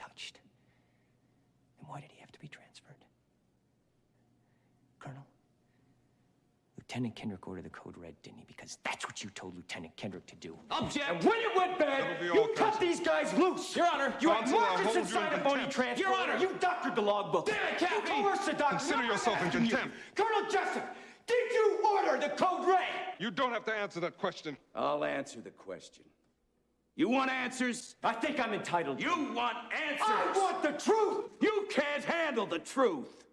touched. Then why did he have to be transferred? Colonel, Lieutenant Kendrick ordered the code red, didn't he? Because that's what you told Lieutenant Kendrick to do. Object! And when it went bad, you cut these guys loose! Your Honor! You had Marcus inside a phony transfer! Your Honor! You doctored the logbook! Damn it, Captain! You coerced the doctor! Consider yourself in contempt! Colonel Jessup, did you order the code red? You don't have to answer that question. I'll answer the question. You want answers? I think I'm entitled. You want answers? I want the truth! You can't handle the truth!